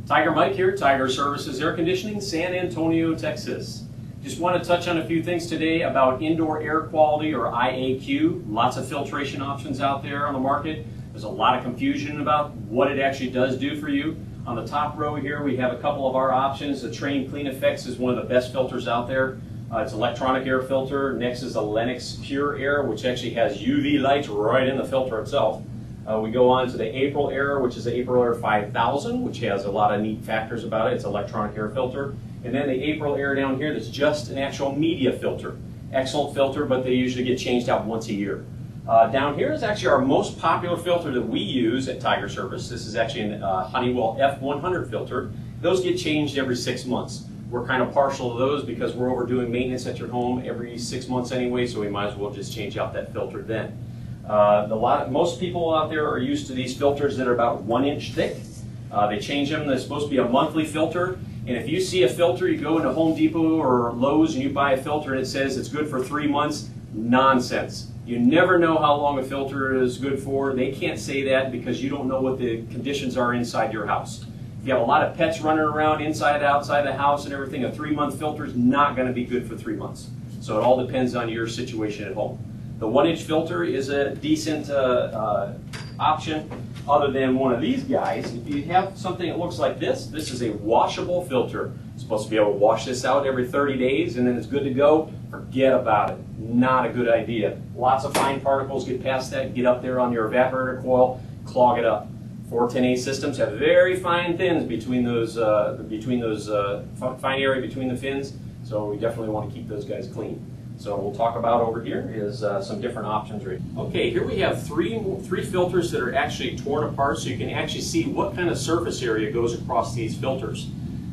Tiger Mike here, Tiger Services Air Conditioning, San Antonio, Texas. Just want to touch on a few things today about indoor air quality, or IAQ. Lots of filtration options out there on the market. There's a lot of confusion about what it actually does do for you. On the top row here we have a couple of our options. The Trane Clean Effects is one of the best filters out there. It's electronic air filter. Next is the Lennox Pure Air, which actually has UV lights right in the filter itself. We go on to the April Air, which is the April Air 5000, which has a lot of neat factors about it. It's an electronic air filter. And then the April Air down here that's just an actual media filter. Excellent filter, but they usually get changed out once a year. Down here is actually our most popular filter that we use at Tiger Service. This is actually a Honeywell F100 filter. Those get changed every 6 months. We're kind of partial to those because we're overdoing maintenance at your home every 6 months anyway, so we might as well just change out that filter then. Most people out there are used to these filters that are about 1 inch thick. They change them. They're supposed to be a monthly filter. And if you see a filter, you go into Home Depot or Lowe's and you buy a filter and it says it's good for 3 months, nonsense. You never know how long a filter is good for. They can't say that because you don't know what the conditions are inside your house. If you have a lot of pets running around inside and outside the house and everything, a 3-month filter is not going to be good for 3 months. So it all depends on your situation at home. The 1 inch filter is a decent option, other than one of these guys. If you have something that looks like this, this is a washable filter. You're supposed to be able to wash this out every 30 days and then it's good to go. Forget about it. Not a good idea. Lots of fine particles get past that, get up there on your evaporator coil, clog it up. 410A systems have very fine fins between those fine area between the fins, so we definitely want to keep those guys clean. So we'll talk about over here is some different options. Okay, here we have three filters that are actually torn apart, so you can actually see what kind of surface area goes across these filters.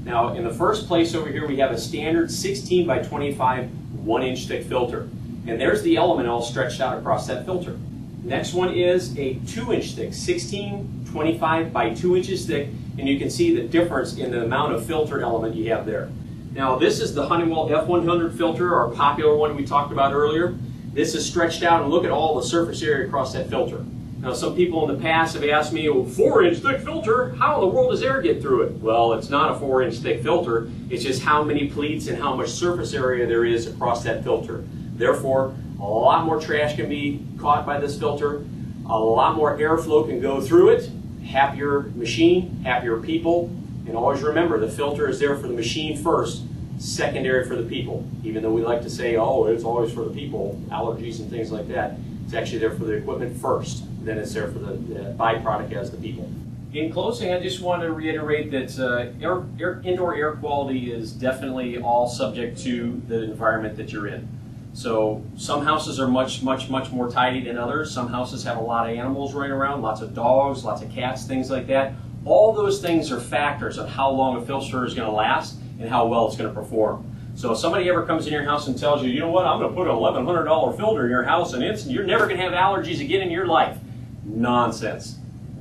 Now, in the first place over here, we have a standard 16 by 25 1 inch thick filter, and there's the element all stretched out across that filter. Next one is a 2 inch thick, 16, 25 by 2 inches thick, and you can see the difference in the amount of filter element you have there. Now, this is the Honeywell F100 filter, our popular one we talked about earlier. This is stretched out, and look at all the surface area across that filter. Now, some people in the past have asked me, well, 4 inch thick filter, how in the world does air get through it? Well, it's not a 4 inch thick filter, it's just how many pleats and how much surface area there is across that filter. Therefore, a lot more trash can be caught by this filter, a lot more airflow can go through it, happier machine, happier people. And always remember, the filter is there for the machine first, secondary for the people. Even though we like to say, oh, it's always for the people, allergies and things like that, it's actually there for the equipment first, then it's there for the byproduct as the people. In closing, I just want to reiterate that indoor air quality is definitely all subject to the environment that you're in. So some houses are much more tidy than others. Some houses have a lot of animals running around, lots of dogs, lots of cats, things like that. All those things are factors of how long a filter is going to last and how well it's going to perform. So if somebody ever comes in your house and tells you, you know what, I'm going to put an $1,100 filter in your house and you're never going to have allergies again in your life. Nonsense.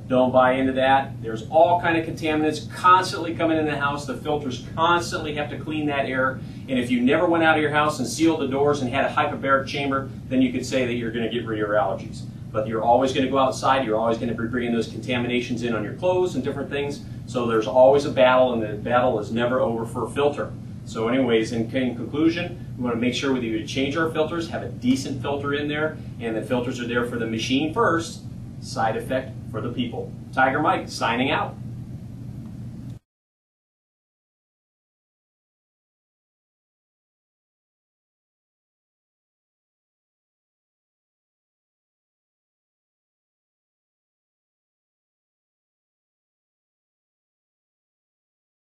Don't buy into that. There's all kind of contaminants constantly coming in the house. The filters constantly have to clean that air. And if you never went out of your house and sealed the doors and had a hyperbaric chamber, then you could say that you're going to get rid of your allergies. But you're always going to go outside. You're always going to be bringing those contaminations in on your clothes and different things. So there's always a battle, and the battle is never over for a filter. So anyways, in conclusion, we want to make sure that you change our filters, have a decent filter in there, and the filters are there for the machine first, side effect for the people. Tiger Mike signing out.